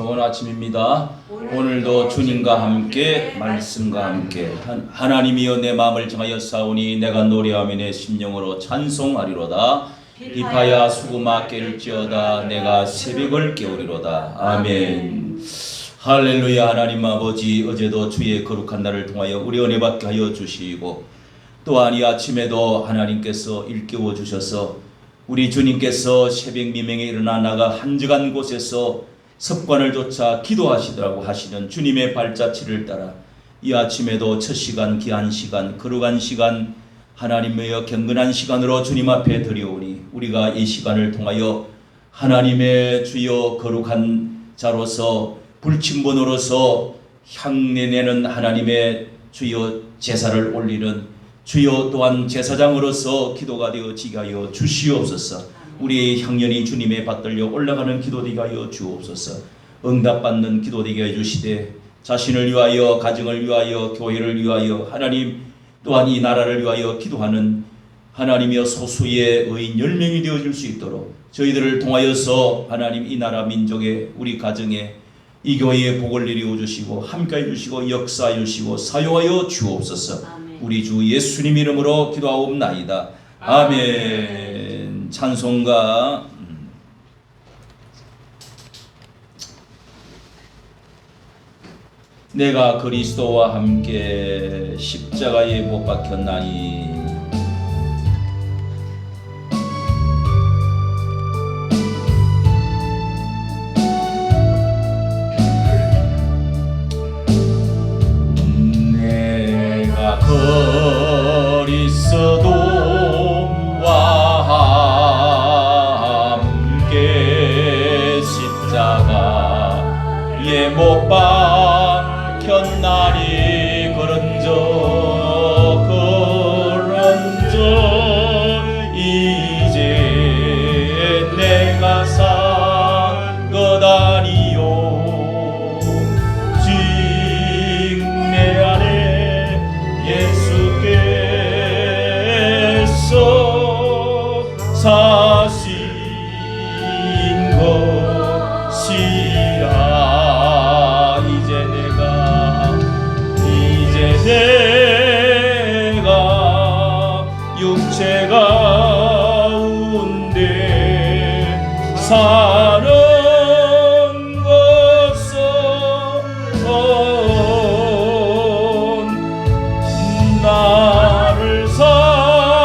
좋은 아침입니다. 오늘도 주님과 함께 말씀과 함께 하나님이여 내 마음을 정하여 싸우니 내가 노래하며 내 심령으로 찬송하리로다. 비파야 수구마 깰지어다 내가 새벽을 깨우리로다. 아멘. 할렐루야. 하나님 아버지, 어제도 주의 거룩한 날을 통하여 우리 은혜 받게 하여 주시고 또한 이 아침에도 하나님께서 일깨워 주셔서 우리 주님께서 새벽 미명에 일어나 나가 한적한 곳에서 습관을 좇아 기도하시더라고 하시는 주님의 발자취를 따라 이 아침에도 첫 시간, 귀한 시간, 거룩한 시간, 하나님의 경건한 시간으로 주님 앞에 드려오니 우리가 이 시간을 통하여 하나님의 주여 거룩한 자로서 불침번으로서 향내내는 하나님의 주여 제사를 올리는 주여 또한 제사장으로서 기도가 되어지게 하여 주시옵소서. 우리의 향연이 주님의 받들려 올라가는 기도 되게 하여 주옵소서. 응답받는 기도 되게 해 주시되 자신을 위하여, 가정을 위하여, 교회를 위하여, 하나님 또한 이 나라를 위하여 기도하는 하나님이여 소수의 의인 10명이 되어질 수 있도록 저희들을 통하여서 하나님 이 나라 민족의 우리 가정에 이 교회에 복을 내려 주시고 함께해 주시고 역사해 주시고 사용하여 주옵소서. 아멘. 우리 주 예수님 이름으로 기도하옵나이다. 아멘. 찬송가 내가 그리스도와 함께 십자가에 못 박혔나니 내가 그리스도와 함께 십자가에 못 박혔나니 그런저 이제 내가 산 것 아니요 직 내 안에 예수께서 사신 것이라. 내가 육체 가운데 사는 것은 나를 사랑하사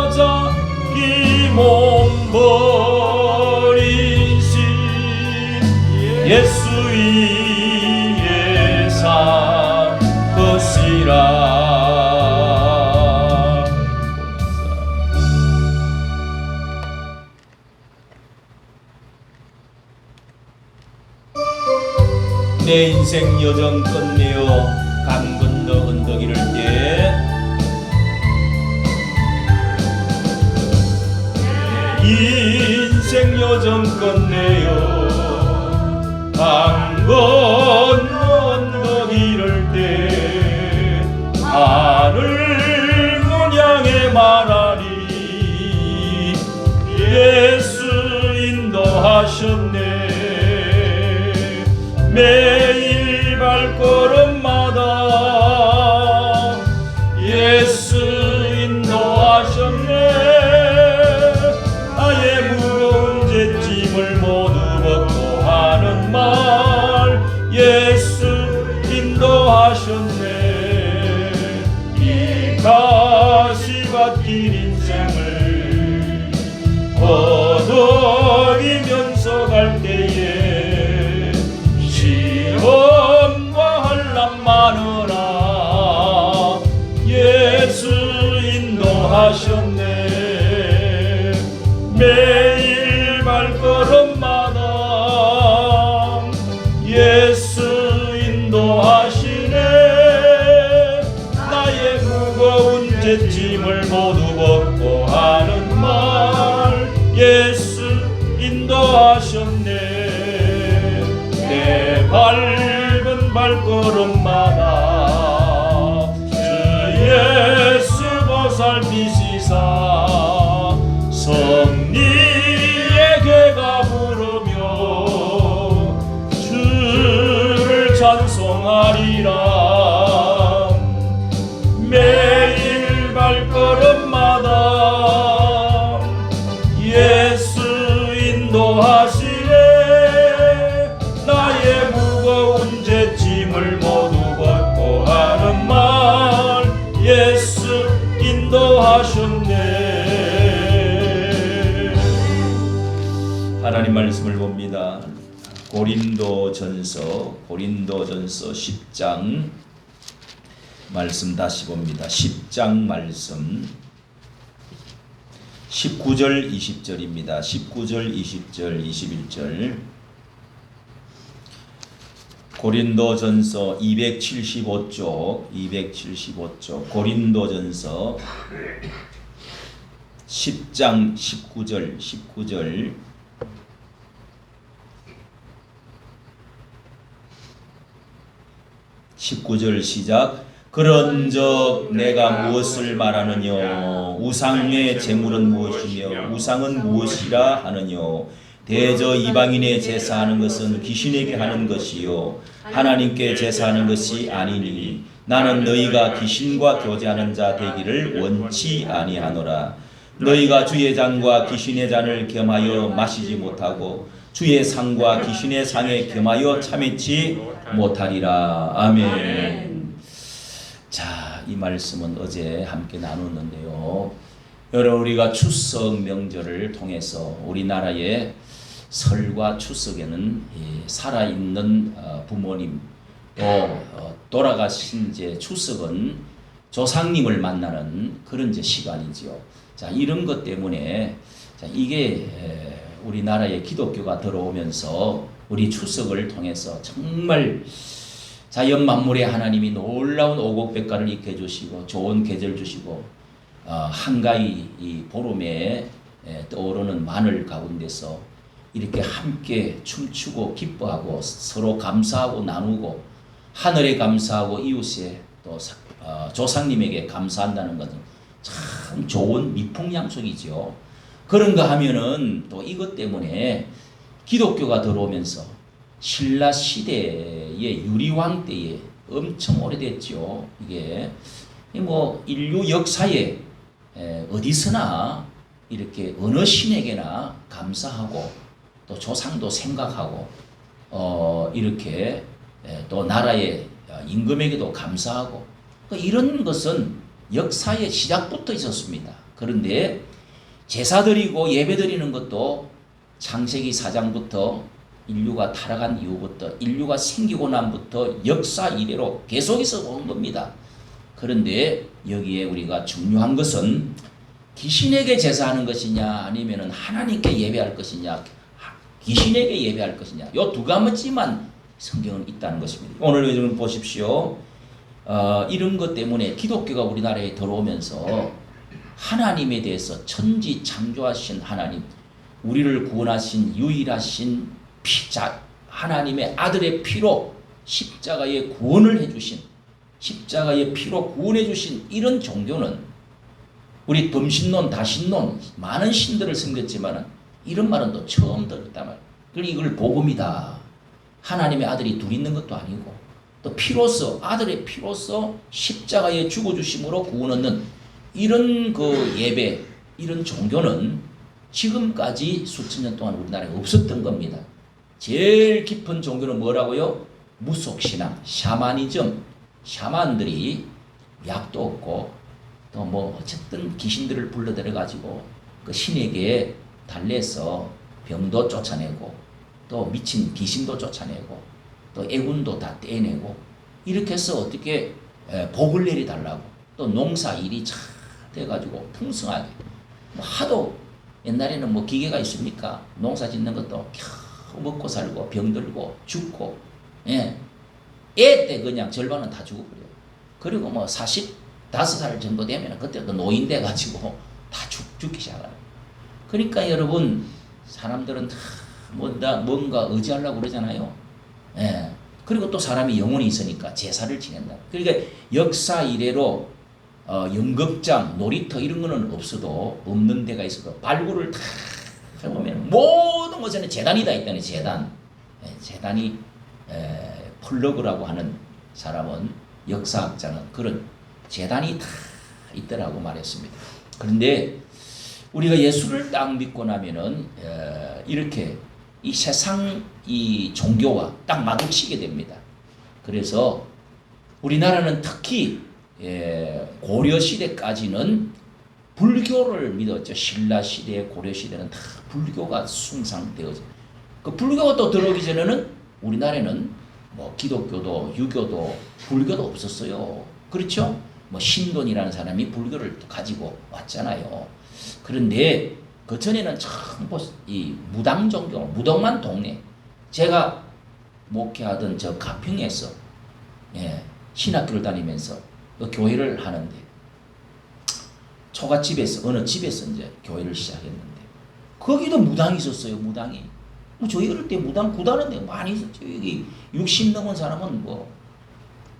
자기 몸 버리신 예수 위에 산 것이라. 내 인생 여정 끝내어 강 건너 언덕 이를 때 인생 여정 끝내어 강 건너 언덕 이를 때 하늘 문양에 말하니 예수 인도하셨네. 매일 발걸음마다 예수 인도하셨네. 나의 무거운 죄짐을 모두 벗고 하는 말 예수 인도하셨네. 이 가시밭길 인생을 허덕이면서 갈 때에 시험과 환난 많으나 예수 인도하셨네. 매일 발걸음마다 예수 인도하시네. 나의 무거운 죄짐을 모두 벗고 하는 말 예수 인도하셨네. 내 밟은 발걸음마다 주 예수 보살피시사 성리의 개가 부르며 찬송하리라. 매일 발걸음마다 예수 인도하시네. 나의 무거운 죄짐을 모두 벗고 하는 말 예수 인도하셨네. 하나님 말씀을 봅니다. 고린도전서 10장 말씀 다시 봅니다. 10장 말씀 19절 20절입니다. 19절 20절 21절. 고린도전서 275쪽 고린도전서 10장 19절 시작. 그런즉 내가 무엇을 말하느냐? 우상의 제물은 무엇이며 우상은 무엇이라 하느냐? 대저 이방인의 제사하는 것은 귀신에게 하는 것이요 하나님께 제사하는 것이 아니니 나는 너희가 귀신과 교제하는 자 되기를 원치 아니하노라. 너희가 주의 잔과 귀신의 잔을 겸하여 마시지 못하고 주의 상과 귀신의 상에 겸하여 참여치 못하리라. 아멘. 자, 이 말씀은 어제 함께 나눴는데요. 여러분, 우리가 추석 명절을 통해서 우리나라의 설과 추석에는 살아있는 부모님 또 돌아가신 이제 추석은 조상님을 만나는 그런 이제 시간이지요. 자, 이런 것 때문에 자, 이게 우리나라에 기독교가 들어오면서 우리 추석을 통해서 정말 자연 만물의 하나님이 놀라운 오곡백과를 익혀 주시고 좋은 계절 주시고 한가히 이 보름에 떠오르는 마늘 가운데서 이렇게 함께 춤추고 기뻐하고 서로 감사하고 나누고 하늘에 감사하고 이웃에 또 조상님에게 감사한다는 것은 참 좋은 미풍양속이죠. 그런가 하면은 또 이것 때문에 기독교가 들어오면서 신라 시대의 유리왕 때에 엄청 오래됐죠. 이게 뭐 인류 역사에 어디서나 이렇게 어느 신에게나 감사하고 또 조상도 생각하고 이렇게 또 나라의 임금에게도 감사하고 이런 것은 역사의 시작부터 있었습니다. 그런데 제사 드리고 예배 드리는 것도 창세기 4장부터 인류가 타락한 이후부터 인류가 생기고 난부터 역사 이래로 계속해서 온 겁니다. 그런데 여기에 우리가 중요한 것은 귀신에게 제사하는 것이냐 아니면 하나님께 예배할 것이냐 귀신에게 예배할 것이냐 이 두 가지만 성경은 있다는 것입니다. 오늘 좀 보십시오. 이런 것 때문에 기독교가 우리나라에 들어오면서 하나님에 대해서 천지 창조하신 하나님 우리를 구원하신 유일하신 피자 하나님의 아들의 피로 십자가의 구원을 해주신 십자가의 피로 구원해 주신 이런 종교는 우리 덤신론 다신론 많은 신들을 섬겼지만 이런 말은 또 처음 들었단 말이에요. 그러니 이걸 복음이다. 하나님의 아들이 둘 있는 것도 아니고 또 피로서 아들의 피로서 십자가에 죽어주심으로 구원 얻는 이런 그 예배 이런 종교는 지금까지 수천 년 동안 우리나라에 없었던 겁니다. 제일 깊은 종교는 뭐라고요? 무속신앙, 샤머니즘. 샤만들이 약도 없고 또 뭐 어쨌든 귀신들을 불러들여 가지고 그 신에게 달래서 병도 쫓아내고 또 미친 귀신도 쫓아내고 또 애군도 다 떼내고 이렇게 해서 어떻게 복을 내리달라고 또 농사 일이 잘 돼가지고 풍성하게 뭐 하도 옛날에는 뭐 기계가 있습니까? 농사 짓는 것도 겨우 먹고 살고 병들고 죽고 애 때 그냥 절반은 다 죽어버려요. 그리고 뭐 45살 정도 되면 그때도 노인 돼가지고 다 죽기 시작해요. 그러니까 여러분 사람들은 다 뭔가 의지하려고 그러잖아요. 예. 그리고 또 사람이 영혼이 있으니까 제사를 지낸다. 그러니까 역사 이래로 연극장, 놀이터 이런 거는 없어도 없는 데가 있어도 발굴을 다 해보면 모든 곳에는 재단이 다 있다니 재단. 재단이 플러그라고 하는 사람은 역사학자는 그런 재단이 다 있더라고 말했습니다. 그런데 우리가 예수를 딱 믿고 나면은 이렇게 이 세상 이 종교와 딱 마주치게 됩니다. 그래서 우리나라는 특히 고려 시대까지는 불교를 믿었죠. 신라 시대, 고려 시대는 다 불교가 숭상되어져. 그 불교가 또 들어오기 전에는 우리나라에는 뭐 기독교도, 유교도, 불교도 없었어요. 그렇죠? 뭐 신돈이라는 사람이 불교를 가지고 왔잖아요. 그런데 그 전에는 전부 이 무당 종교, 무덤만 동네. 제가 목회하던 저 가평에서 신학교를 다니면서 그 교회를 하는데 초가집에서 어느 집에서 이제 교회를 시작했는데 거기도 무당이 있었어요. 무당이. 뭐 저희 어릴 때 무당 구다는데 많이 있었죠. 여기 60 넘은 사람은 뭐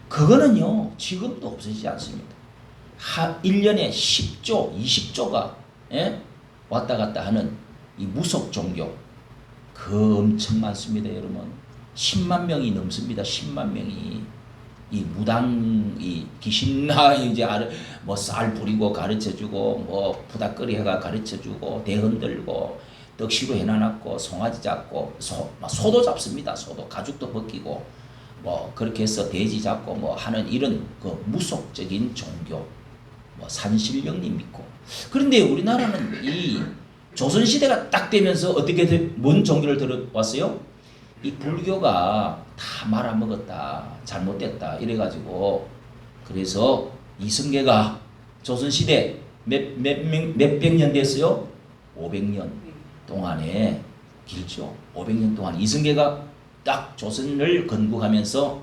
그거는요 지금도 없어지지 않습니다. 1년에 10조, 20조가 왔다 갔다 하는 이 무속 종교 그 엄청 많습니다. 여러분 10만 명이 넘습니다. 10만 명이 이 무당 이 귀신나 이제 뭐 쌀 뿌리고 가르쳐주고 뭐 부닥거리 해가 가르쳐주고 대흔 들고 떡시로 해놔놨고 송아지 잡고 소도 잡습니다. 소도 가죽도 벗기고 뭐 그렇게 해서 돼지 잡고 뭐 하는 이런 그 무속적인 종교 뭐 산신령님 믿고. 그런데 우리나라는 이 조선시대가 딱 되면서 어떻게 뭔 종교를 들어왔어요? 이 불교가 다 말아먹었다 잘못됐다 이래가지고 그래서 이성계가 조선시대 몇백 년 됐어요? 500년 동안에 길죠. 500년 동안 이성계가 딱 조선을 건국하면서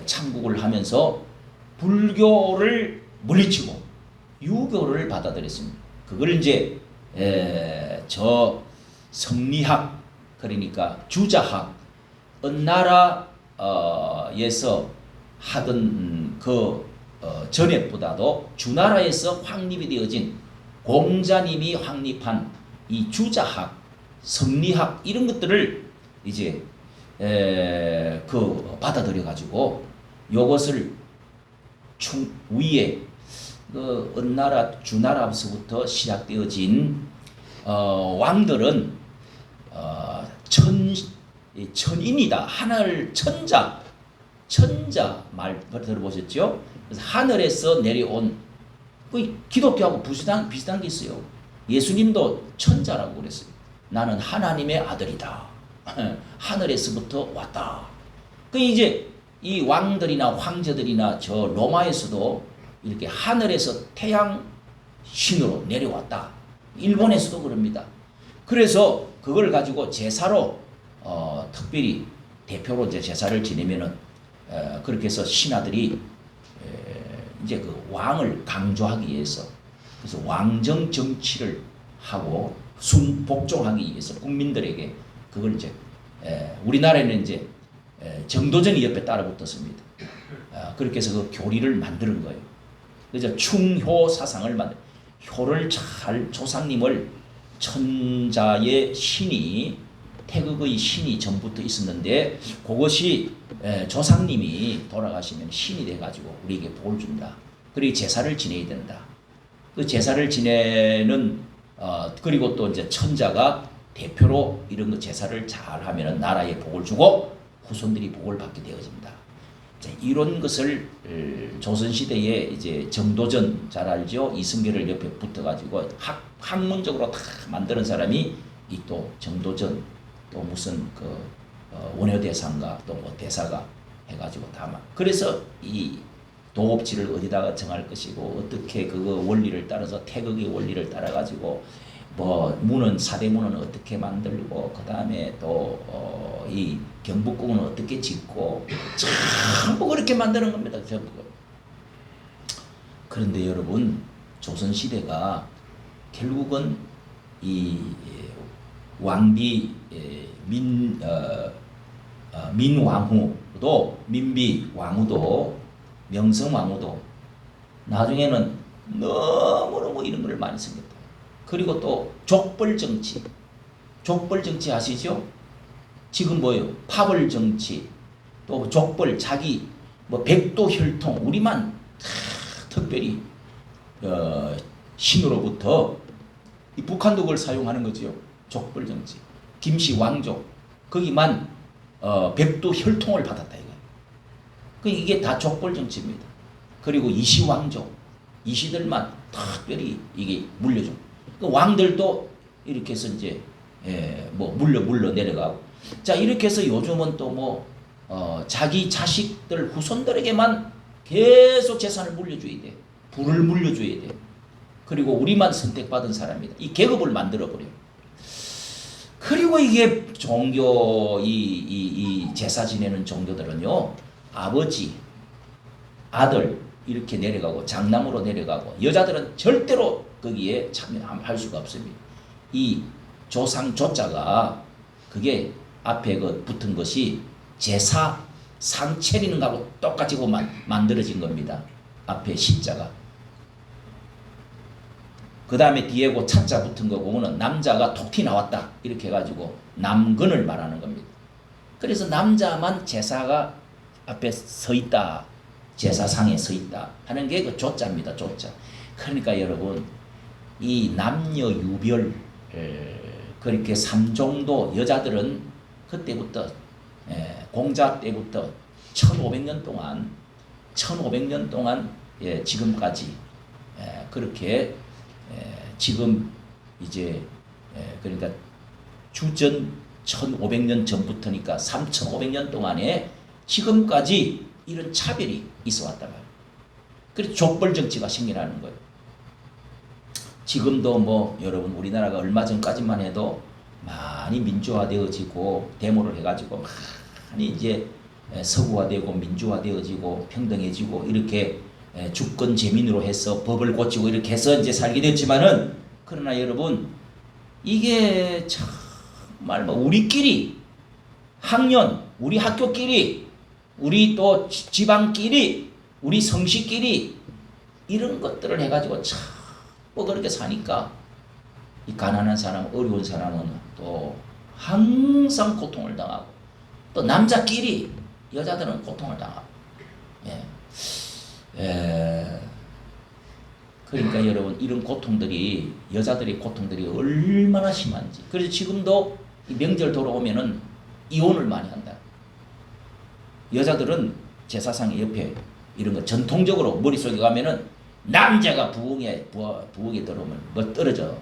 창국을 하면서 불교를 물리치고 유교를 받아들였습니다. 그걸 이제 저 성리학 그러니까 주자학 어느 나라에서 하던 그 전에보다도 주나라에서 확립이 되어진 공자님이 확립한 이 주자학, 성리학 이런 것들을 이제 그 받아들여 가지고 요것을 위에 그 어느 나라 주나라에서부터 시작되어진 왕들은 천인이다. 하늘 천자 말 들어보셨죠? 그래서 하늘에서 내려온 그 기독교하고 비슷한 게 있어요. 예수님도 천자라고 그랬어요. 나는 하나님의 아들이다. 하늘에서부터 왔다. 그 이제 이 왕들이나 황제들이나 저 로마에서도 이렇게 하늘에서 태양 신으로 내려왔다. 일본에서도 그럽니다. 그래서 그걸 가지고 제사로 특별히 대표로 이제 제사를 지내면은 그렇게 해서 신하들이 이제 그 왕을 강조하기 위해서 그래서 왕정 정치를 하고 복종하기 위해서 국민들에게 그걸 이제 우리나라에는 이제 정도전이 옆에 따라붙었습니다. 그렇게 해서 그 교리를 만드는 거예요. 그래서 충효 사상을 효를 잘 조상님을 천자의 신이 태극의 신이 전부터 있었는데 그것이 조상님이 돌아가시면 신이 돼가지고 우리에게 복을 준다. 그리고 제사를 지내야 된다. 그 제사를 지내는 그리고 또 이제 천자가 대표로 이런 거 제사를 잘 하면은 나라에 복을 주고 후손들이 복을 받게 되어집니다. 이런 것을 조선시대에 이제 정도전 잘 알죠? 이승계를 옆에 붙어가지고 학문적으로 다 만드는 사람이 이 또 정도전 또 무슨 그 원효대사인가 또 뭐 대사가 해가지고 다 막 그래서 이 도업지를 어디다가 정할 것이고 어떻게 그거 원리를 따라서 태극의 원리를 따라가지고 뭐 문은 사대문은 어떻게 만들고 그 다음에 또 이 경복궁은 어떻게 짓고 전부 그렇게 만드는 겁니다. 전부. 그런데 여러분 조선시대가 결국은 이 왕비 민왕후도 민비 왕후도 명성왕후도 나중에는 너무너무 이런 걸 많이 생겼다. 그리고 또 족벌정치 아시죠? 지금 뭐예요? 파벌정치 또 족벌, 자기 뭐 백도 혈통, 우리만 특별히 신으로부터 이 북한도 그걸 사용하는 거지요. 족벌 정치. 김씨 왕족 거기만 백도 혈통을 받았다 이거. 그 이게 다 족벌 정치입니다. 그리고 이시 왕족, 이시들만 특별히 이게 물려줘. 그 왕들도 이렇게 해서 이제 뭐 물러 내려가고. 자 이렇게 해서 요즘은 또 뭐 자기 자식들 후손들에게만 계속 재산을 물려줘야 돼. 부를 물려줘야 돼. 그리고 우리만 선택받은 사람이다. 이 계급을 만들어버려. 그리고 이게 종교, 이 제사 지내는 종교들은요, 아버지, 아들, 이렇게 내려가고, 장남으로 내려가고, 여자들은 절대로 거기에 참여할 수가 없습니다. 이 조상 조자가, 그게 앞에 그 붙은 것이 제사, 상 차리는 거하고 똑같이 만들어진 겁니다. 앞에 십자가. 그 다음에 뒤에 그 차자 붙은 거 보면은 남자가 톡 나왔다 이렇게 해가지고 남근을 말하는 겁니다. 그래서 남자만 제사가 앞에 서 있다, 제사상에 서 있다 하는 게 그 조자입니다. 조자. 그러니까 여러분 이 남녀 유별 그렇게 3종도 여자들은 그때부터 공자 때부터 1500년 동안 지금까지 그렇게 지금 이제 그러니까 주전 1500년 전부터니까 3500년 동안에 지금까지 이런 차별이 있어 왔단 말이에요. 그래서 족벌 정치가 생겨나는 거예요. 지금도 뭐 여러분 우리나라가 얼마 전까지만 해도 많이 민주화되어지고 데모를 해가지고 많이 이제 서구화되고 민주화되어지고 평등해지고 이렇게 주권 재민으로 해서 법을 고치고 이렇게 해서 이제 살게 됐지만은 그러나 여러분 이게 정말 뭐 우리끼리 학년 우리 학교끼리 우리 또 지방끼리 우리 성시끼리 이런 것들을 해가지고 참 뭐 그렇게 사니까 이 가난한 사람 어려운 사람은 또 항상 고통을 당하고 또 남자끼리 여자들은 고통을 당하고 그러니까 여러분 이런 고통들이 여자들의 고통들이 얼마나 심한지. 그래서 지금도 명절 돌아오면은 이혼을 많이 한다. 여자들은 제사상 옆에 이런 거 전통적으로 머릿속에 가면은 남자가 부엌에 들어오면 뭐 떨어져.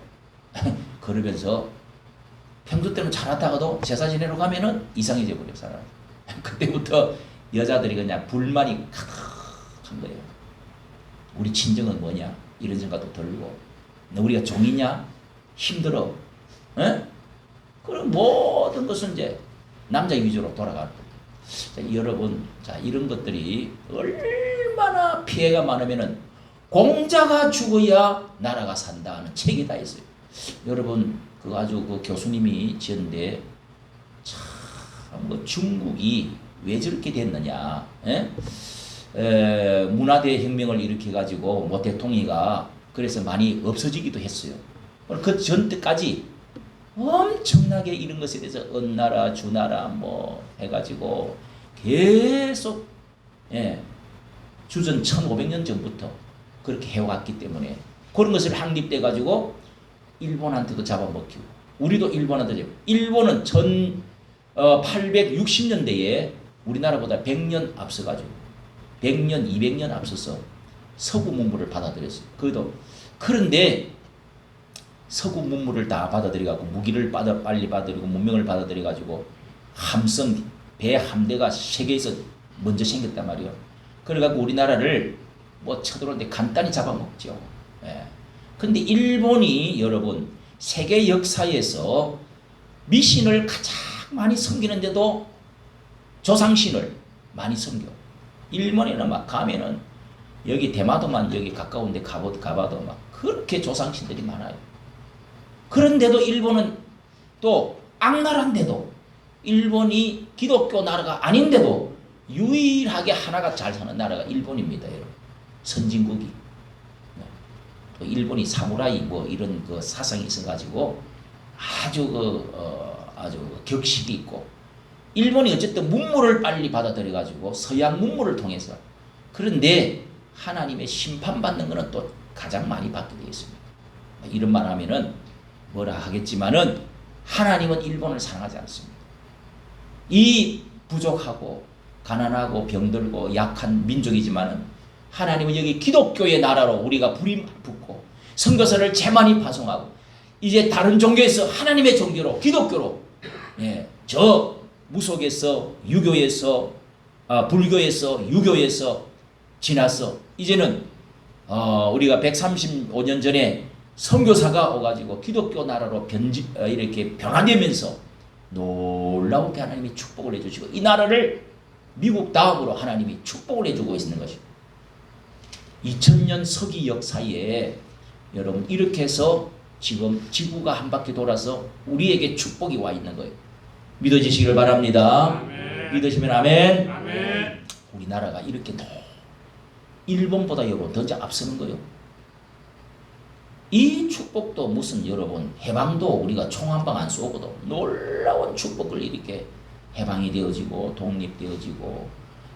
그러면서 평소 때는 잘하다가도 제사 지내러 가면은 이상해져 버려 사람. 그때부터 여자들이 그냥 불만이 가득한 거예요. 우리 친정은 뭐냐 이런 생각도 들고 우리가 종이냐 힘들어. 그럼 모든 것은 이제 남자 위주로 돌아가는 거예요. 여러분 자 이런 것들이 얼마나 피해가 많으면은 공자가 죽어야 나라가 산다 하는 책이 다 있어요. 여러분 그거 아주 그 교수님이 지었는데 참 뭐 중국이 왜 저렇게 됐느냐? 문화대 혁명을 일으켜 가지고 뭐 대통이가 그래서 많이 없어지기도 했어요. 그 전 때까지 엄청나게 이런 것에 대해서 은나라 주나라 뭐 해가지고 계속 주전 1500년 전부터 그렇게 해왔기 때문에 그런 것을 확립돼 가지고 일본한테도 잡아먹히고 우리도 일본한테 일본은 1860년대에 우리나라보다 100년 앞서가지고 100년 200년 앞서서 서구 문물을 받아들였어요. 그런데 서구 문물을 다 받아들여가지고 무기를 빨리 받아들이고 문명을 받아들여가지고 함성 배 함대가 세계에서 먼저 생겼단 말이에요. 그래가지고 우리나라를 뭐 쳐들어오는데 간단히 잡아먹죠. 근데 일본이 여러분 세계 역사에서 미신을 가장 많이 섬기는데도 조상신을 많이 섬겨. 일본에는 막 가면은 여기 대마도만 여기 가까운데 가봐도 막 그렇게 조상신들이 많아요. 그런데도 일본은 또 악나라인데도 일본이 기독교 나라가 아닌데도 유일하게 하나가 잘 사는 나라가 일본입니다, 여러분. 선진국이. 또 일본이 사무라이 뭐 이런 그 사상이 있어가지고 아주 아주 격식이 있고 일본이 어쨌든 문물을 빨리 받아들여 가지고 서양 문물을 통해서. 그런데 하나님의 심판받는 것은 또 가장 많이 받게 되어 있습니다. 이런 말 하면은 뭐라 하겠지만은 하나님은 일본을 사랑하지 않습니다. 이 부족하고 가난하고 병들고 약한 민족이지만은 하나님은 여기 기독교의 나라로 우리가 불이 붙고 선교사를 제만이 파송하고 이제 다른 종교에서 하나님의 종교로 기독교로 저 무속에서 유교에서 불교에서 유교에서 지나서 이제는 우리가 135년 전에 선교사가 오가지고 기독교 나라로 이렇게 변화되면서 놀라우게 하나님이 축복을 해주시고 이 나라를 미국 다음으로 하나님이 축복을 해주고 있는 것입니다. 2000년 서기 역사에 여러분 이렇게 해서 지금 지구가 한 바퀴 돌아서 우리에게 축복이 와 있는 거예요. 믿어지시기를 바랍니다. 아멘. 믿으시면 아멘. 아멘. 우리나라가 이렇게 일본보다 여러분 더 앞서는 거예요. 이 축복도 무슨 여러분 해방도 우리가 총 한 방 안 쏘고도 놀라운 축복을 이렇게 해방이 되어지고 독립되어지고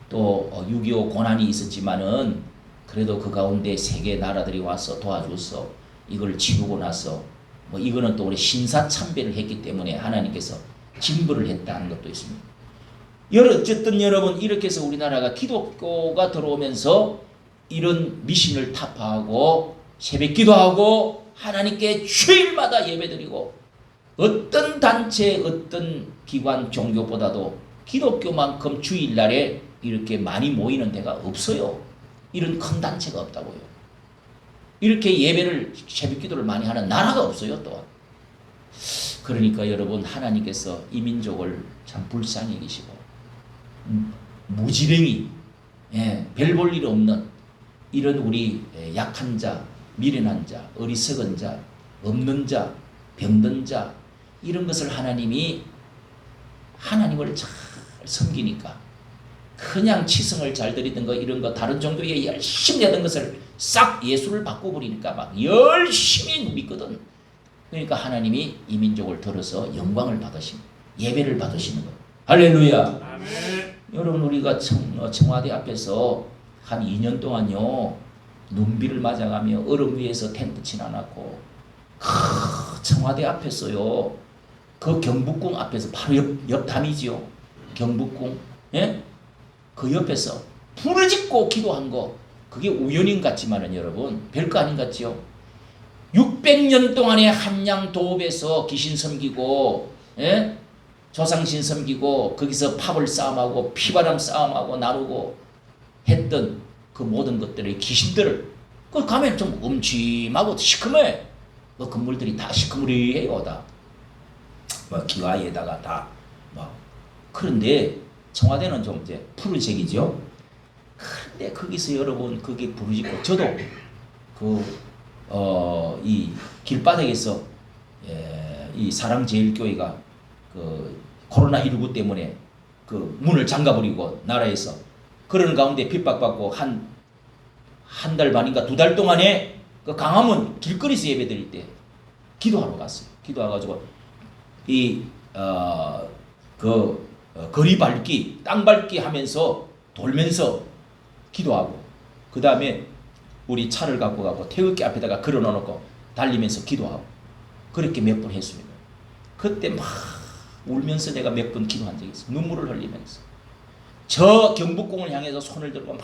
또 6.25 고난이 있었지만은 그래도 그 가운데 세계 나라들이 와서 도와줘서 이걸 치르고 나서 뭐 이거는 또 우리 신사참배를 했기 때문에 하나님께서 징벌을 했다는 것도 있습니다. 어쨌든 여러분 이렇게 해서 우리나라가 기독교가 들어오면서 이런 미신을 타파하고 새벽 기도하고 하나님께 주일마다 예배드리고 어떤 단체 어떤 기관 종교보다도 기독교만큼 주일날에 이렇게 많이 모이는 데가 없어요. 이런 큰 단체가 없다고요. 이렇게 예배를 새벽 기도를 많이 하는 나라가 없어요. 또한 그러니까 여러분 하나님께서 이 민족을 참 불쌍히 여기시고 무지랭이 별 볼 일 없는 이런 우리 약한 자 미련한 자, 어리석은 자, 없는 자, 병든 자 이런 것을 하나님을 잘 섬기니까 그냥 치성을 잘 드리던 거 이런 거 다른 종교에 열심히 하던 것을 싹 예수를 바꿔버리니까 막 열심히 믿거든. 그러니까 하나님이 이 민족을 들어서 영광을 받으시는 예배를 받으시는 거예요. 할렐루야. 아멘. 여러분 우리가 청와대 앞에서 한 2년 동안요 눈비를 맞아가며 얼음 위에서 텐트 치놔놨고 청와대 앞에서요 그 경복궁 앞에서 바로 옆 담이지요. 경복궁 그 옆에서 부르짖고 기도한 거 그게 우연인 같지만은 여러분 별거 아닌 것 같지요. 600년 동안의 한양 도읍에서 귀신 섬기고 조상신 섬기고 거기서 팝을 싸움하고 피바람 싸움하고 나누고 했던 그 모든 것들의 귀신들을 그 가면 좀 음침하고 시커매. 그 건물들이 다 시커머리해요. 다 뭐 기와에다가 다 뭐 그런데 청와대는 좀 이제 푸른색이죠. 그런데 거기서 여러분 그게 부르짖고 저도 이 길바닥에서 이 사랑제일교회가 그 코로나19 때문에 그 문을 잠가버리고 나라에서 그런 가운데 핍박받고 한 달 반인가 2달 동안에 그 강화문 길거리에서 예배드릴 때 기도하러 갔어요. 기도해가지고 거리 밟기, 땅 밟기 하면서 돌면서 기도하고 그 다음에 우리 차를 갖고 가고 태극기 앞에다가 걸어놓고 달리면서 기도하고 그렇게 몇 번 했습니다. 그때 막 울면서 내가 몇 번 기도한 적이 있어요. 눈물을 흘리면서 저 경복궁을 향해서 손을 들고 막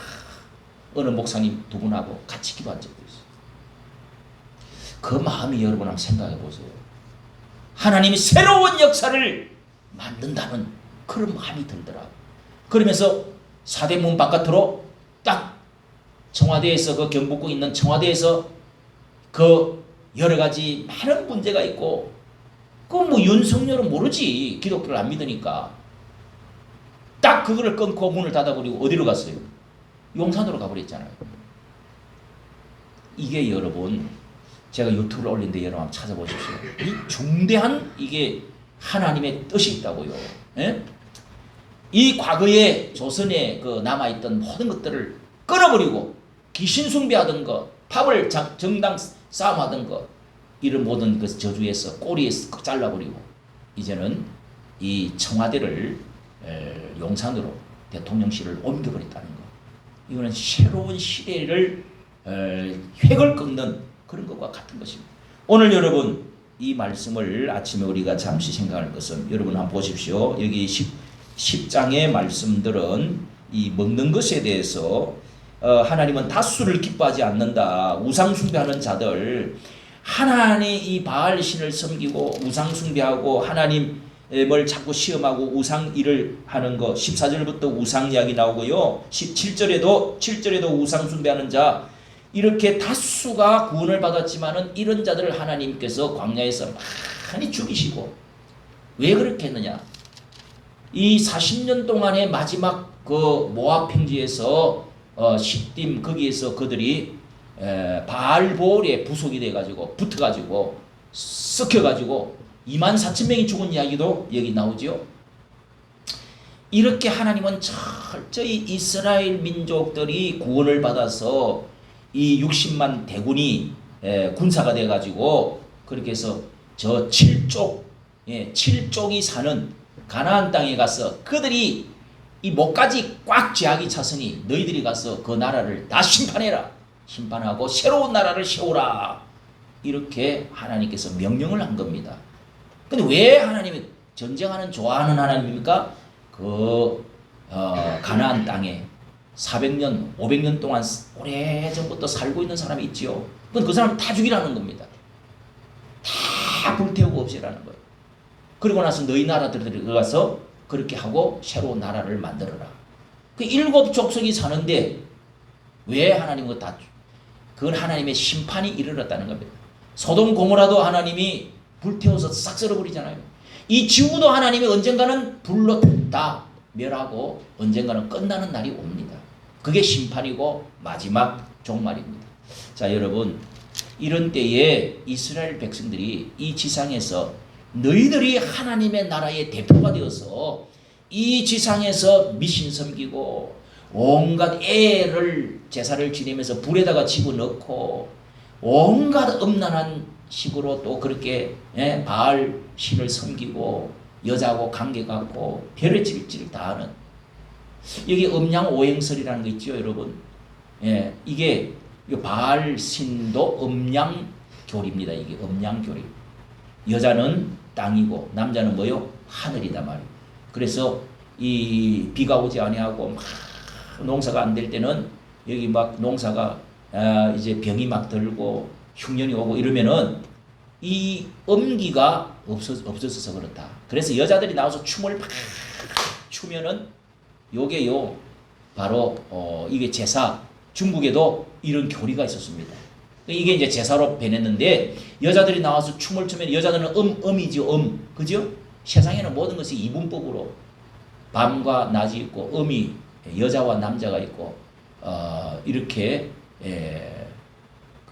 어느 목사님 2분하고 같이 기도한 적도 있어요. 그 마음이 여러분 한번 생각해 보세요. 하나님이 새로운 역사를 만든다는 그런 마음이 들더라고요. 그러면서 사대문 바깥으로 딱 청와대에서 그 경복궁 있는 청와대에서 그 여러 가지 많은 문제가 있고 그 뭐 윤석열은 모르지. 기독교를 안 믿으니까. 딱 그거를 끊고 문을 닫아버리고 어디로 갔어요? 용산으로 가버렸잖아요. 이게 여러분 제가 유튜브를 올린데 여러분 한번 찾아보십시오. 이 중대한 이게 하나님의 뜻이 있다고요. 이 과거에 조선에 그 남아있던 모든 것들을 끊어버리고 귀신 숭배하던 것, 팝을 정당 싸움하던 것 이런 모든 그 저주에서 꼬리에서 잘라버리고 이제는 이 청와대를 용산으로 대통령실을 옮겨버렸다는 거. 이거는 새로운 시대를 획을 긋는 그런 것과 같은 것입니다. 오늘 여러분 이 말씀을 아침에 우리가 잠시 생각할 것은, 여러분 한번 보십시오. 여기 10장의 말씀들은 이 먹는 것에 대해서 하나님은 다수를 기뻐하지 않는다. 우상 숭배하는 자들, 하나님 이 바알 신을 섬기고 우상 숭배하고 하나님을 자꾸 시험하고 우상 일을 하는 거, 14절부터 우상 이야기 나오고요. 7절에도 우상 숭배하는 자, 이렇게 다수가 구원을 받았지만은 이런 자들을 하나님께서 광야에서 많이 죽이시고, 왜 그렇게 했느냐? 이 40년 동안의 마지막 그 모압 평지에서 시딤 거기에서 그들이 바알볼에 부속이 돼가지고 붙어가지고 섞여가지고 24,000명이 죽은 이야기도 여기 나오죠. 이렇게 하나님은 철저히 이스라엘 민족들이 구원을 받아서 이 60만 대군이 군사가 돼가지고 그렇게 해서 저 7족이 사는 가나안 땅에 가서 그들이 이 목까지 꽉 쥐하기 차서니 너희들이 가서 그 나라를 다 심판해라. 심판하고 새로운 나라를 세우라. 이렇게 하나님께서 명령을 한 겁니다. 근데 왜 하나님이 전쟁하는 좋아하는 하나님입니까? 가나안 땅에 400년, 500년 동안 오래전부터 살고 있는 사람이 있지요. 그 사람 다 죽이라는 겁니다. 다 불태우고 없애라는 거예요. 그리고 나서 너희 나라들이 들어가서 그렇게 하고 새로운 나라를 만들어라. 그 7족속이 사는데 왜 하나님은 그건 하나님의 심판이 이르렀다는 겁니다. 소돔 고모라도 하나님이 불태워서 싹 썰어버리잖아요. 이 지구도 하나님이 언젠가는 불로 다 멸하고 언젠가는 끝나는 날이 옵니다. 그게 심판이고 마지막 종말입니다. 자, 여러분, 이런 때에 이스라엘 백성들이 이 지상에서 너희들이 하나님의 나라의 대표가 되어서 이 지상에서 미신 섬기고 온갖 애를 제사를 지내면서 불에다가 집어넣고 온갖 음란한 식으로 또 그렇게 바알 신을 섬기고 여자하고 관계 갖고 별의 질질 다 하는, 여기 음양오행설이라는 거 있죠, 여러분. 이게 바알 신도 음양교리입니다. 이게 음양교리. 여자는 땅이고 남자는 뭐요? 하늘이다 말이에요. 그래서 이 비가 오지 아니하고 막 농사가 안 될 때는 여기 막 농사가 이제 병이 막 들고 흉년이 오고 이러면은 이 음기가 없어져서 그렇다. 그래서 여자들이 나와서 춤을 막 추면은 요게요 바로 이게 제사, 중국에도 이런 교리가 있었습니다. 이게 이제 제사로 변했는데 여자들이 나와서 춤을 추면 여자들은 음이죠, 그죠? 세상에는 모든 것이 이분법으로 밤과 낮이 있고 음이 여자와 남자가 있고 이렇게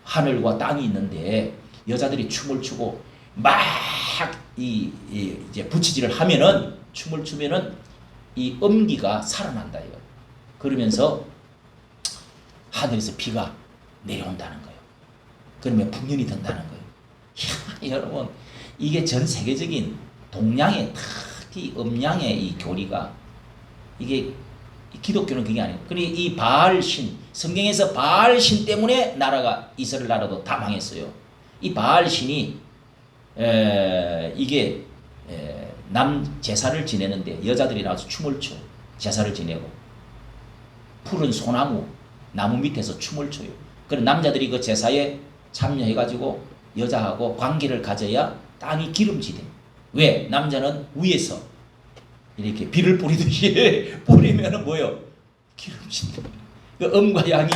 하늘과 땅이 있는데 여자들이 춤을 추고 막 이제 부치질을 하면은 춤을 추면은 이 음기가 살아난다 이거. 그러면서 하늘에서 비가 내려온다는 거예요. 그러면 풍년이 든다는 거예요. 여러분, 이게 전 세계적인 동양의 특히 음양의 이 교리가, 이게 기독교는 그게 아니에요. 그리고 이 바알신, 성경에서 바알신 때문에 나라가 이스라엘 나라도 다 망했어요. 이 바알신이 이게 남 제사를 지내는데 여자들이 나와서 춤을 춰 제사를 지내고 푸른 소나무 나무 밑에서 춤을 춰요. 그럼 남자들이 그 제사에 참여해가지고 여자하고 관계를 가져야 땅이 기름지대. 왜? 남자는 위에서 이렇게 비를 뿌리듯이 뿌리면은 뭐요? 기름진다. 그 음과 양이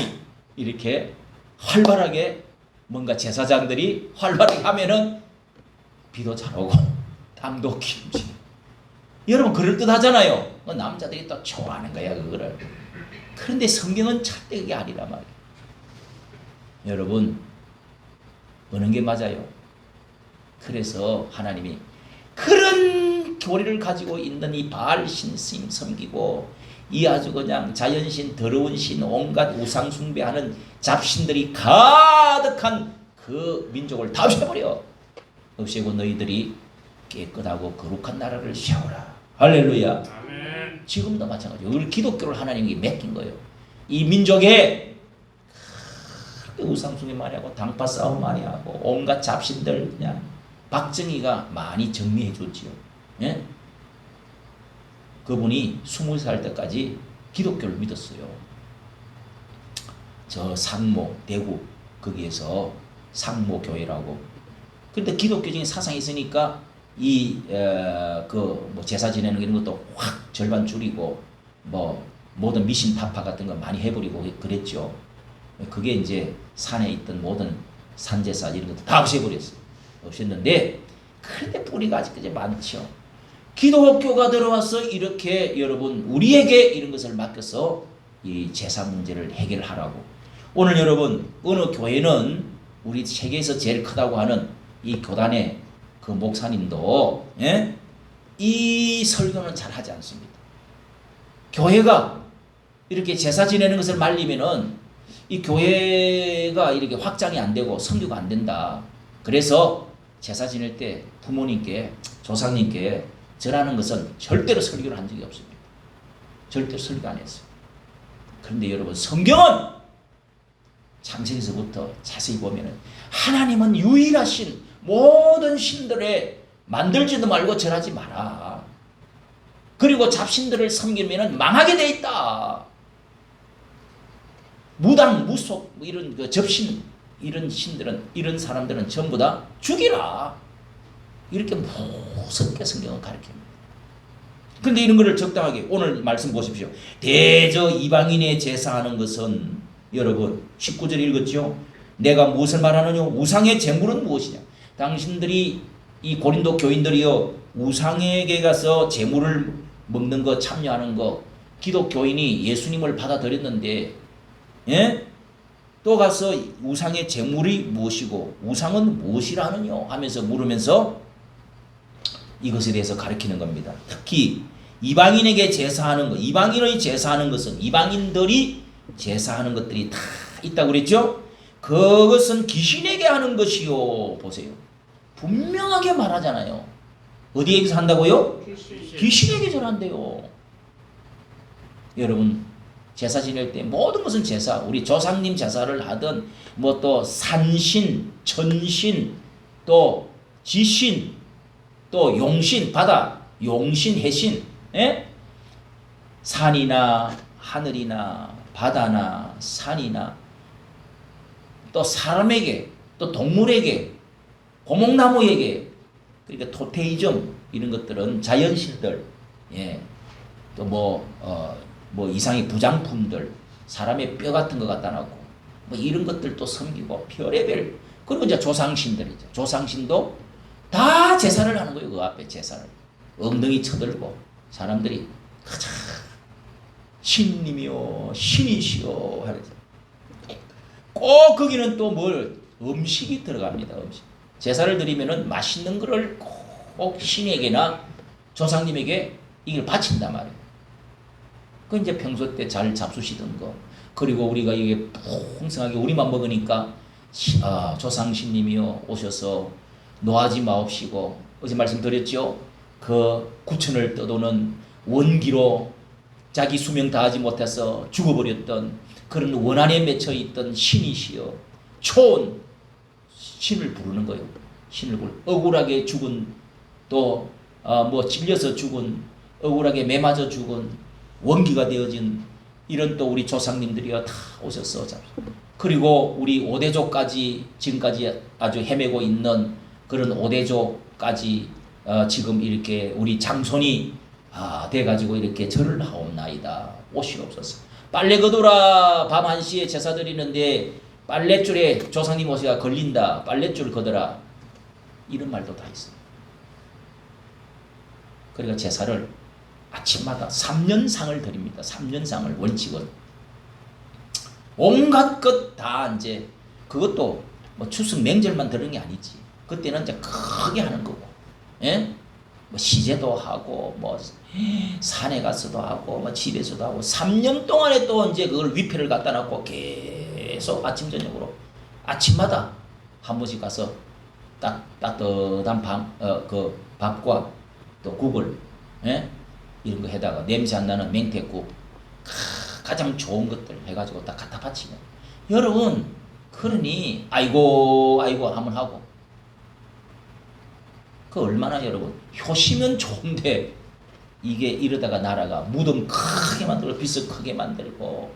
이렇게 활발하게 뭔가 제사장들이 활발하게 하면은 비도 잘 오고 땅도 기름지네. 여러분 그럴듯하잖아요. 남자들이 또 좋아하는 거야 그거를. 그런데 성경은 절대 그게 아니란 말이에요. 여러분 어느 게 맞아요? 그래서 하나님이 그런 교리를 가지고 있는 이 바알 신심 섬기고 이 아주 그냥 자연신 더러운 신 온갖 우상 숭배하는 잡신들이 가득한 그 민족을 다 없애버려. 없애고 너희들이 깨끗하고 거룩한 나라를 세우라. 할렐루야. 아멘. 지금도 마찬가지예요. 우리 기독교를 하나님께 맡긴 거예요. 이 민족에 우상숭배 많이 하고 당파 싸움 많이 하고 온갖 잡신들 그냥 박정희가 많이 정리해 줬지요. 예? 그분이 20살 때까지 기독교를 믿었어요. 저 상모 대구 거기에서 상모교회라고. 근데 기독교적인 사상이 있으니까 이 뭐 제사 지내는 이런 것도 확 절반 줄이고 뭐 모든 미신 타파 같은 거 많이 해버리고 그랬죠. 그게 이제 산에 있던 모든 산제사 이런 것도 다 없애버렸어요. 없앴는데 그런데 뿌리가 아직까지 많죠. 기독교가 들어와서 이렇게 여러분 우리에게 이런 것을 맡겨서 이 제사 문제를 해결하라고. 오늘 여러분 어느 교회는 우리 세계에서 제일 크다고 하는 이 교단의 그 목사님도 예? 이 설교는 잘 하지 않습니다. 교회가 이렇게 제사 지내는 것을 말리면은 이 교회가 이렇게 확장이 안 되고 선교가 안 된다. 그래서 제사 지낼 때 부모님께 조상님께 절하는 것은 절대로 설교를 한 적이 없습니다. 절대로 설교 안 했어요. 그런데 여러분 성경은 창세기서부터 자세히 보면은 하나님은 유일하신 모든 신들에 만들지도 말고 절하지 마라. 그리고 잡신들을 섬기면은 망하게 돼 있다. 무당, 무속 이런 그 접신 이런 신들은 이런 사람들은 전부 다 죽이라. 이렇게 무섭게 성경은 가르칩니다. 그런데 이런 거를 적당하게 오늘 말씀 보십시오. 대저 이방인의 제사하는 것은 여러분 19절 읽었죠? 내가 무엇을 말하느냐? 우상의 제물은 무엇이냐? 당신들이 이 고린도 교인들이요 우상에게 가서 제물을 먹는 거 참여하는 거 기독교인이 예수님을 받아들였는데 예? 또 가서 우상의 제물이 무엇이고 우상은 무엇이라느냐 하면서 물으면서 이것에 대해서 가르치는 겁니다. 특히 이방인에게 제사하는 것, 이방인의 제사하는 것은 이방인들이 제사하는 것들이 다 있다고 그랬죠? 그것은 귀신에게 하는 것이요. 보세요. 분명하게 말하잖아요. 어디에게서 한다고요? 귀신에게 절한대요. 여러분 제사 지낼 때 모든 것은 제사, 우리 조상님 제사를 하든 뭐 또 산신, 천신, 또 지신, 또 용신, 바다, 용신, 해신, 예? 산이나 하늘이나 바다나 산이나 또 사람에게 또 동물에게 고목나무에게 그러니까 토테이즘 이런 것들은 자연신들 예. 또 뭐 이상의 부장품들 사람의 뼈 같은 거 갖다 놓고 뭐 이런 것들도 섬기고 별의별 그리고 이제 조상신들이죠. 조상신도 다 제사를 하는 거예요. 그 앞에 제사를 엉덩이 쳐들고 사람들이 가자 신님이요 신이시여 하면서 꼭 거기는 또 뭘 음식이 들어갑니다. 음식 제사를 드리면은 맛있는 거를 꼭 신에게나 조상님에게 이걸 바친단 말이에요. 그 이제 평소 때 잘 잡수시던 거 그리고 우리가 이게 풍성하게 우리만 먹으니까 조상신님이요 오셔서 노하지 마옵시고 어제 말씀드렸죠. 그 구천을 떠도는 원기로 자기 수명 다하지 못해서 죽어버렸던 그런 원한에 맺혀 있던 신이시여 초온 신을 부르는 거예요. 신을 부르 억울하게 죽은 또 뭐 찔려서 죽은 억울하게 매맞아 죽은 원기가 되어진 이런 또 우리 조상님들이요 다 오셔서 그리고 우리 오대조까지 지금까지 아주 헤매고 있는 그런 오대조까지 지금 이렇게 우리 장손이 돼가지고 이렇게 절을 하옵나이다. 오시옵소서. 빨래 거두라. 밤 1시에 제사 드리는데 빨랫줄에 조상님 옷이가 걸린다. 빨랫줄 거더라. 이런 말도 다 있어요. 그러니까 제사를 아침마다 3년상을 드립니다. 3년상을 원칙은 온갖 것 다 이제 그것도 뭐 추석 명절만 드는 게 아니지. 그때는 이제 크게 하는 거고, 예? 뭐 시제도 하고 뭐 산에 가서도 하고 뭐 집에서도 하고 3년 동안에 또 이제 그걸 위패를 갖다 놓고 계속 아침 저녁으로 아침마다 한 번씩 가서 따뜻한 그 밥과 또 국을 예? 이런 거 해다가 냄새 안 나는 맹태국 가장 좋은 것들 해가지고 딱 갖다 바치면 여러분 그러니 아이고 하면 하고 그 얼마나 여러분 효시면 좋은데 이게 이러다가 나라가 무덤 크게 만들고 빚을 크게 만들고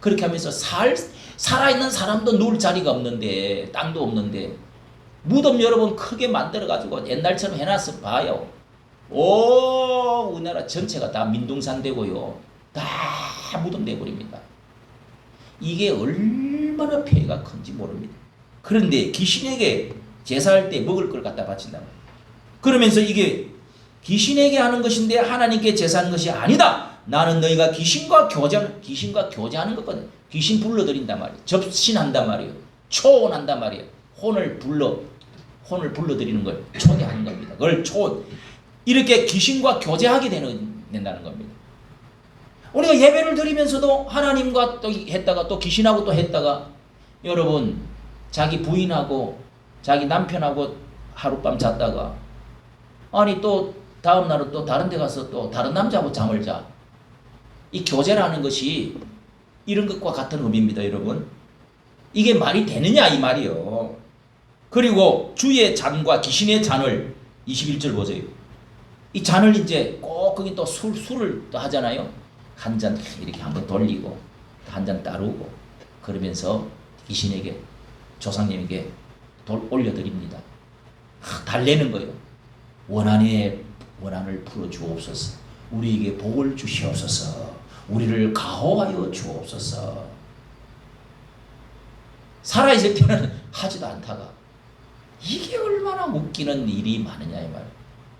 그렇게 하면서 살아있는 사람도 누울 자리가 없는데 땅도 없는데 무덤 여러분 크게 만들어가지고 옛날처럼 해놨어 봐요. 오 우리나라 전체가 다 민둥산 되고요. 다 무덤 돼버립니다. 이게 얼마나 폐해가 큰지 모릅니다. 그런데 귀신에게 제사할 때 먹을 걸 갖다 바친다. 그러면서 이게 귀신에게 하는 것인데 하나님께 제사하는 것이 아니다. 나는 너희가 귀신과 교제하는 것거든. 귀신 불러들인단 말이에요. 접신한단 말이에요. 초혼한단 말이에요. 혼을 불러들이는 걸 초대하는 겁니다. 그걸 이렇게 귀신과 교제하게 된다는 겁니다. 우리가 예배를 드리면서도 하나님과 또 했다가 또 귀신하고 또 했다가 여러분 자기 부인하고 자기 남편하고 하룻밤 잤다가 아니 또 다음 날은 또 다른 데 가서 또 다른 남자하고 잠을 자. 이 교제라는 것이 이런 것과 같은 의미입니다, 여러분. 이게 말이 되느냐 이 말이요. 그리고 주의 잔과 귀신의 잔을 21절 보세요. 이 잔을 이제 꼭 거기 또 술을 또 하잖아요. 한 잔 이렇게 한번 돌리고 한 잔 따르고 그러면서 귀신에게 조상님에게 올려드립니다. 달래는 거예요. 원한을 풀어주옵소서. 우리에게 복을 주시옵소서. 우리를 가호하여 주옵소서. 살아있을 때는 하지도 않다가 이게 얼마나 웃기는 일이 많으냐 이 말.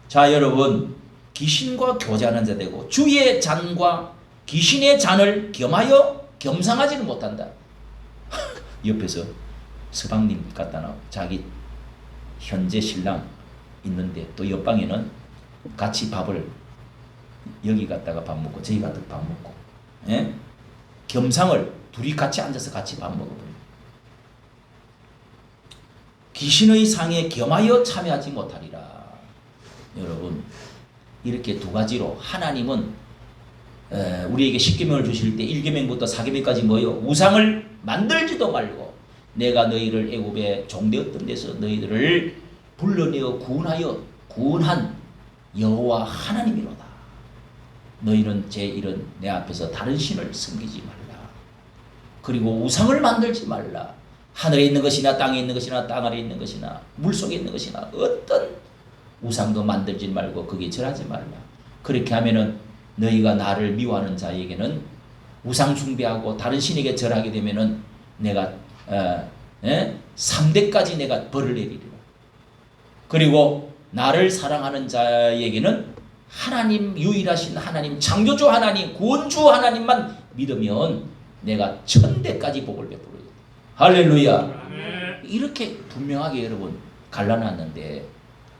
자 여러분 귀신과 교제하는 자 되고 주의 잔과 귀신의 잔을 겸하여 겸상하지는 못한다. 옆에서 서방님 갖다 놔 자기 현재 신랑 있는데 또 옆방에는 같이 밥을 여기 갔다가 밥 먹고 저기 갔다가 밥 먹고 예? 겸상을 둘이 같이 앉아서 같이 밥 먹어버려요. 귀신의 상에 겸하여 참여하지 못하리라. 여러분 이렇게 두 가지로 하나님은 우리에게 십계명을 주실 때 1계명부터 4계명까지 뭐요? 우상을 만들지도 말고 내가 너희를 애굽에 종되었던 데서 너희들을 불러내어 구원한 여호와 하나님이로다. 너희는 제 일은 내 앞에서 다른 신을 섬기지 말라. 그리고 우상을 만들지 말라. 하늘에 있는 것이나 땅에 있는 것이나 땅 아래에 있는 것이나 물속에 있는 것이나 어떤 우상도 만들지 말고 거기에 절하지 말라. 그렇게 하면은 너희가 나를 미워하는 자에게는 우상 숭배하고 다른 신에게 절하게 되면은 내가 3대까지 내가 벌을 내리리라. 그리고 나를 사랑하는 자에게는 하나님 유일하신 하나님 창조주 하나님 구원주 하나님만 믿으면 내가 1000대까지 복을 베풀어요. 할렐루야. 이렇게 분명하게 여러분 갈라놨는데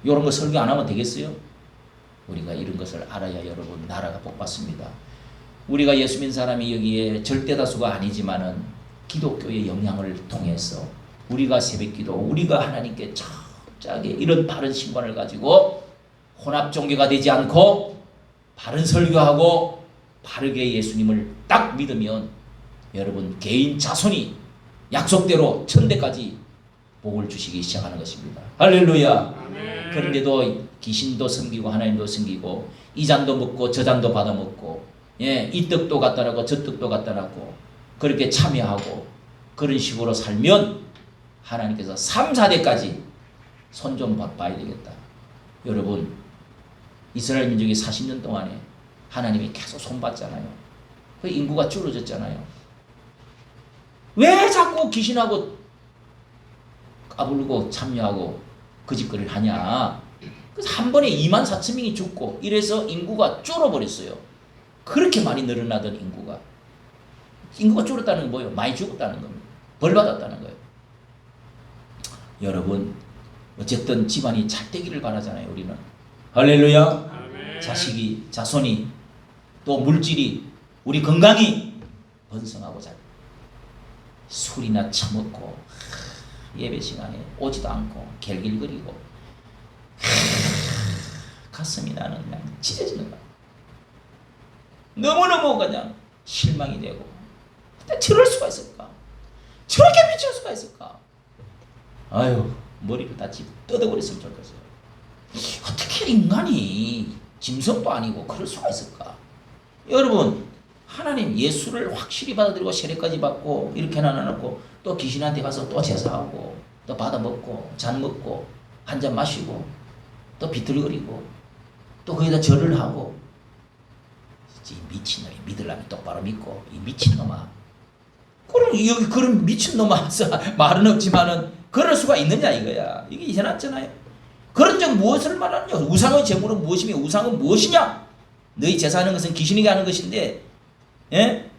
이런 거 설교 안 하면 되겠어요? 우리가 이런 것을 알아야 여러분 나라가 복받습니다. 우리가 예수 믿는 사람이 여기에 절대다수가 아니지만은 기독교의 영향을 통해서 우리가 새벽기도 우리가 하나님께 철저하게 이런 바른 신관을 가지고 혼합 종교가 되지 않고 바른 설교하고 바르게 예수님을 딱 믿으면 여러분 개인 자손이 약속대로 1000대까지 복을 주시기 시작하는 것입니다. 할렐루야. 아멘. 그런데도 귀신도 섬기고 하나님도 섬기고 이 잔도 먹고 저 잔도 받아 먹고 이 떡도 갖다 놨고 저 떡도 갖다 놨고 그렇게 참여하고 그런 식으로 살면 하나님께서 3, 4대까지 손 좀 봐야 되겠다. 여러분 이스라엘 민족이 40년 동안에 하나님이 계속 손봤잖아요. 그 인구가 줄어졌잖아요. 왜 자꾸 귀신하고 까불고 참여하고 그 짓거리를 하냐. 그래서 한 번에 24,000명이 죽고 이래서 인구가 줄어버렸어요. 그렇게 많이 늘어나던 인구가 줄었다는 건 뭐예요? 많이 죽었다는 겁니다. 벌 받았다는 거예요. 여러분 어쨌든 집안이 잘 되기를 바라잖아요. 우리는 할렐루야. 아멘. 자식이 자손이 또 물질이 우리 건강이 번성하고 잘 술이나 처먹고 예배 시간에 오지도 않고 갤길거리고 가슴이 나는 그냥 찢어지는 거야. 너무너무 그냥 실망이 되고, 저럴 수가 있을까? 저렇게 미칠 수가 있을까? 아유, 머리를 다 뜯어버렸으면 좋겠어요. 어떻게 인간이 짐승도 아니고 그럴 수가 있을까? 여러분, 하나님 예수를 확실히 받아들이고 세례까지 받고 이렇게 나눠놓고 또 귀신한테 가서 또 제사하고 또 받아먹고 잔 먹고 한 잔 마시고 또 비틀거리고 또 거기다 절을 하고, 이 미친놈이 믿으려면 똑바로 믿고, 이 미친놈아. 그럼 여기 그런 미친놈아 말은 없지만은 그럴 수가 있느냐 이거야. 이게 이해났잖아요. 그런 적 무엇을 말하느냐? 우상의 제물은 무엇이며 우상은 무엇이냐? 너희 제사하는 것은 귀신에게 하는 것인데, 예?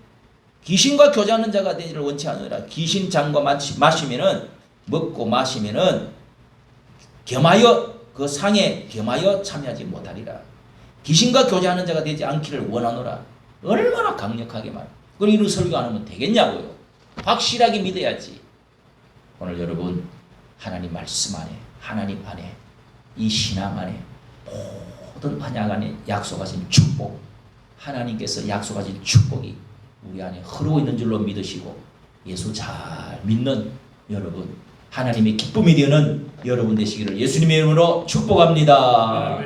귀신과 교제하는 자가 되기를 원치 않으라. 귀신 잔과 마시면은, 먹고 마시면은 겸하여 그 상에 겸하여 참여하지 못하리라. 귀신과 교제하는 자가 되지 않기를 원하노라. 얼마나 강력하게 말. 그럼 이런 설교 안 하면 되겠냐고요. 확실하게 믿어야지. 오늘 여러분, 하나님 말씀 안에, 하나님 안에, 이 신앙 안에, 모든 언약 안에 약속하신 축복, 하나님께서 약속하신 축복이 우리 안에 흐르고 있는 줄로 믿으시고, 예수 잘 믿는 여러분, 하나님의 기쁨이 되는 여러분 되시기를 예수님의 이름으로 축복합니다.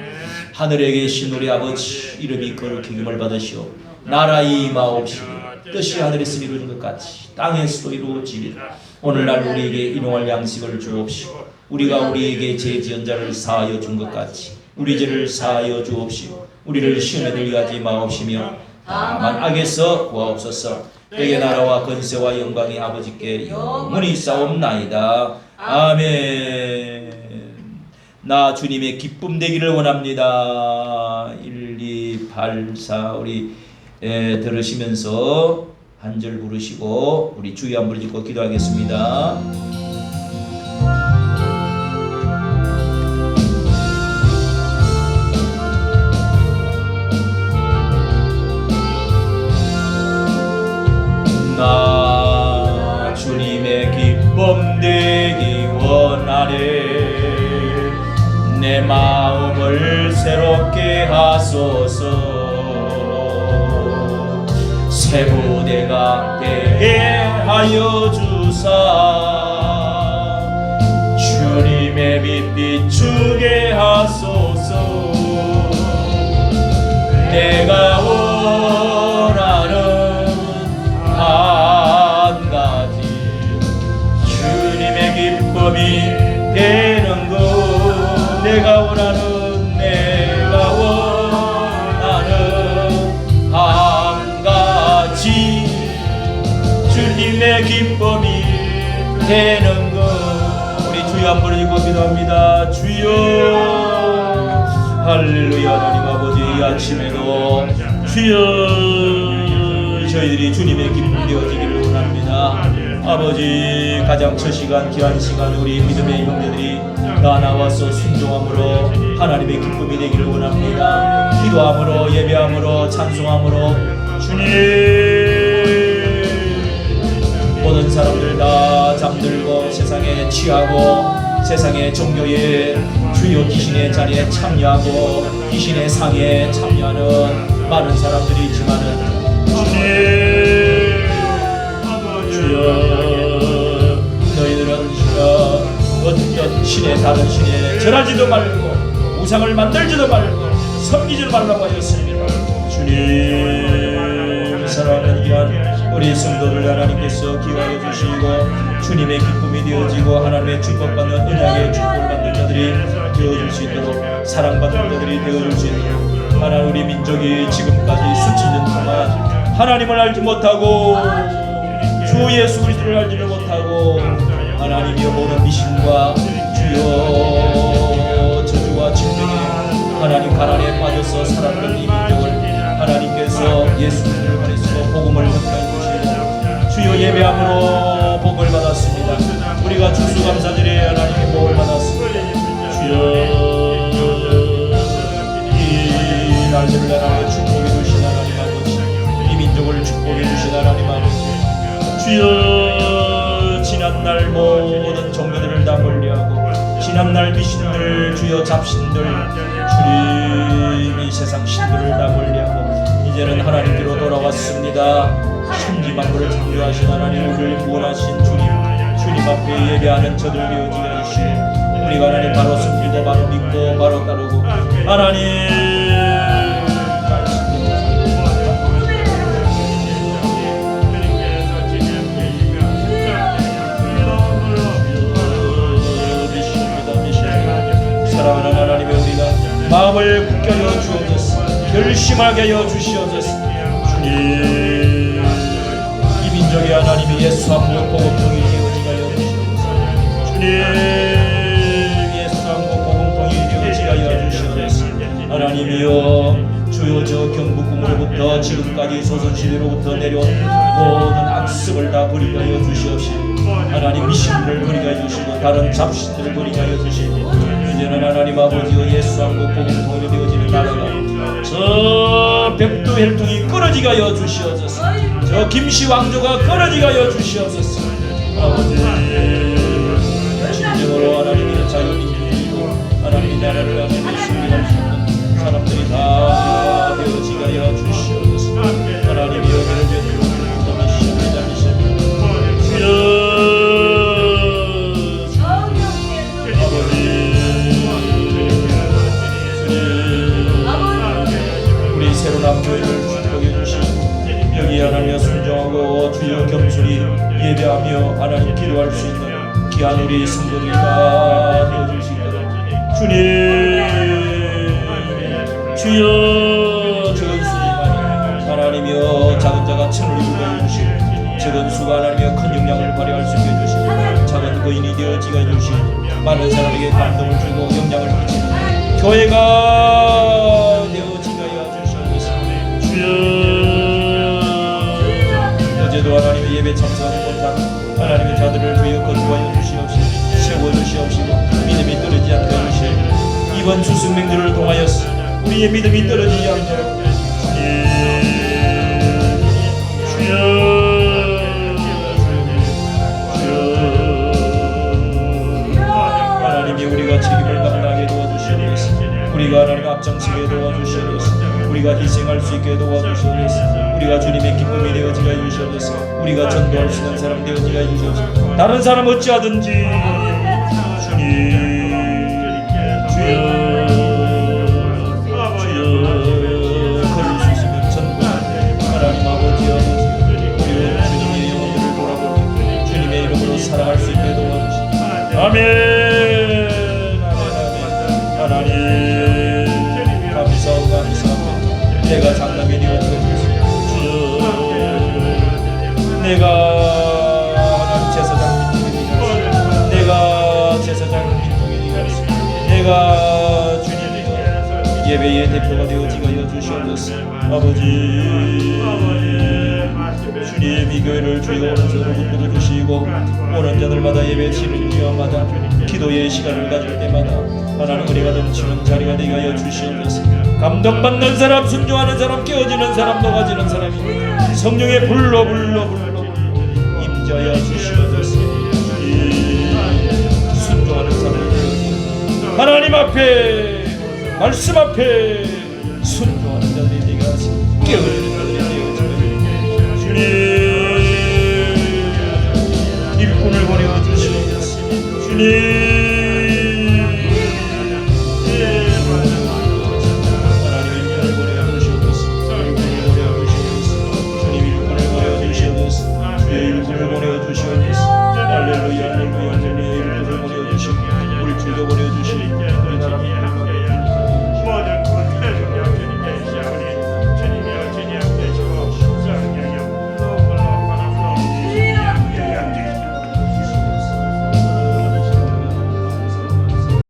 하늘에 계신 우리 아버지, 이름이 거룩히 여김을 받으시오. 나라의 임하옵시고 뜻이 하늘에서 이루어진 것 같이 땅에서도 이루어지리라. 오늘날 우리에게 일용할 양식을 주옵시고, 우리가 우리에게 죄 지은 자를 사하여 준 것 같이 우리 죄를 사하여 주옵시고, 우리를 시험에 들게 하지 마옵시며 다만 악에서 구하옵소서. 때의 나라와 권세와 영광이 아버지께 영원히 있사옵나이다. 아멘. 나 주님의 기쁨 되기를 원합니다. 1, 2, 8, 4 우리 들으시면서 한 절 부르시고 우리 주의 한 부를 짓고 기도하겠습니다. 나 주님의 기쁨 되기 원하네. 내 마음을 새롭게 하소서. 새 부대가 되게 하여 주사. 주님의 빛 비추게 하소서. 내가 원하는 한 가지 주님의 기쁨이 되는 것. 내가 원하는 한 가지 주님의 기쁨이 되는 것. 우리 주여 한 번 읽고 기도합니다. 주여 할렐루야. 하나님 아버지, 이 아침에도 주여 저희들이 주님의 기쁨 되어지기를 원합니다. 아버지, 가장 첫 시간 귀한 시간 우리 믿음의 형제들이 다 나와서 순종함으로 하나님의 기쁨이 되기를 원합니다. 기도함으로, 예배함으로, 찬송함으로 주님, 모든 사람들 다 잠들고 세상에 취하고 세상의 종교에 주요 귀신의 자리에 참여하고 귀신의 상에 참여하는 많은 사람들이 있지만은 주여, 너희들은 어떤 신의 다른 신에 절하지도 말고 우상을 만들지도 말고 섬기지도 말라고 하셨습니다. 주님, 사랑하는 귀한 우리 성도들 하나님께서 기회해 주시고 주님의 기쁨이 되어지고 하나님의 축복받는 은혜의 축복을 받는 자들이 되어줄 수 있도록, 사랑받는 자들이 되어줄 수 있도록, 하나님 우리 민족이 지금까지 수천 년 동안 하나님을 알지 못하고 주 예수 그리스도를 알지를 못하고 하나님이여 모든 미신과 주여 저주와 질병에 하나님 가난에 빠져서 살았던 이 민족을 하나님께서 예수 그리스도를 보내시고 복음을 전파해 주시고 주여 예배함으로 복을 받았습니다. 우리가 추수감사절에 하나님의 복을 받았습니다. 주여 이 날들을 하나님 축복해 주신 하나님 아버지, 이 민족을 축복해 주신 하나님 아버지, 주여 지난날 모든 종교들을 다 멀리하고 지난 지난날 미신들 주여 잡신들 주님 이 세상 신들을 다 멀리하고 이제는 하나님께로 돌아왔습니다. 천지만물을 창조하신 하나님 우리를 구원하신 주님 앞에 예배하는 저들 되어지게 하시고 우리가 하나님 바로 섬기고 바로 믿고 바로 따르고 하나님 사랑하는 하나님의 우리가 마음을 굳게 하여 주옵소서. 결심하게 하여 주시옵소서. 주님 이 민족의 하나님이 예수 한국 복음통이 되어지게 하여 주시옵소서. 주님 예수 한국 복음통이 되어지게 하여 주시옵소서. 하나님이여 주여 저 경북 꿈으로부터 지금까지 조선시대로부터 내려온 모든 악습을 다 버리게 하여 주시옵시고 하나님 미신들을 버리게 하여 주시고 다른 잡신들을 버리게 하여 주시고 이제는 하나님 아버지여 예수 한국 복음통이 되어지는 나라가 저 백두 혈통이 끊어지게 하여 주시옵소서. 저 김씨 왕조가 끊어지게 하여 주시옵소서. 아버지 진정으로 하나님의 자유민주주의로 하나님의 나라를 향해 승리할 수 있는 사람들이 다 되어지게 하여 주시옵소서. 하나님의 여기를 베풀어 주님의 시험을 잡으시옵소서. 주여 새로운 교회를 축복해 주시고 여기 하나님의 순종하고 주여 겸손히 예배하며 하나님 기도할 수 있는 귀한 우리 성도들이 다 되어줄 수 있도록 주님 주여 적은 수지만 하나님이여 작은 자가 천을 이루게 해주시고 적은 수가 하나님이여 큰 영향을 발휘할 수 있게 해주시고 작은 거인이 되어지게 해주시고 많은 사람에게 감동을 주고 영향을 끼치는 교회가 되어지게 하여 어제도 하나님의 예배 참석하지 못한 하나님의 자들을 주여 건조하여 주시옵시고 세워주시옵시고 믿음이 떨어지지 않게 해주시고 이번 주승맹들을 통하여서 우리의 믿음이 떨어지지 않도록 하나님이 우리가 책임을 감당하게 도와주시옵소서. 우리가 하나님 앞장서게 도와주시옵소서. 우리가 희생할 수 있게 도와주시옵소서. 우리가 주님의 기쁨이 되어지게 해주시옵소서. 우리가 전도할 수 있는 사람 되어지게 해주시옵소서. 다른 사람 어찌하든지 주님 주여 걸을 수 있으면 전도 하나님 아버지 우리가 주님의 영혼들을 돌아보고 주님의 이름으로 살아갈 수 있게 도와주시옵소서. 아멘 아멘 하나님 감사하고 내가 장남이 되어주옵소서. 내가 하나님 제사장 민족이 되었습니다. 내가 제사장 민족이 되었습니다. 내가 주님의 예배의 대표가 되어지게 하여 주시옵소서. 아버지 주님 이 교회를 주여 오른손으로 붙들어 주시고 오는 자들마다 예배 치는 기간마다 기도의 시간을 가질 때마다 하나님 은혜가 넘치는 자리가 되게 하여 주시옵소서. 감동받는 사람, 순종하는 사람, 깨어지는 사람, 녹아지는 사람이 성령의 불로 임재하여 주시옵소서. 순종하는 사람이 하나님 앞에 말씀 앞에 순종하는 자들이 되게 하시고 깨어지는 자들이 되게 하시고 주님 일꾼을 보내어 주시옵소서. 주님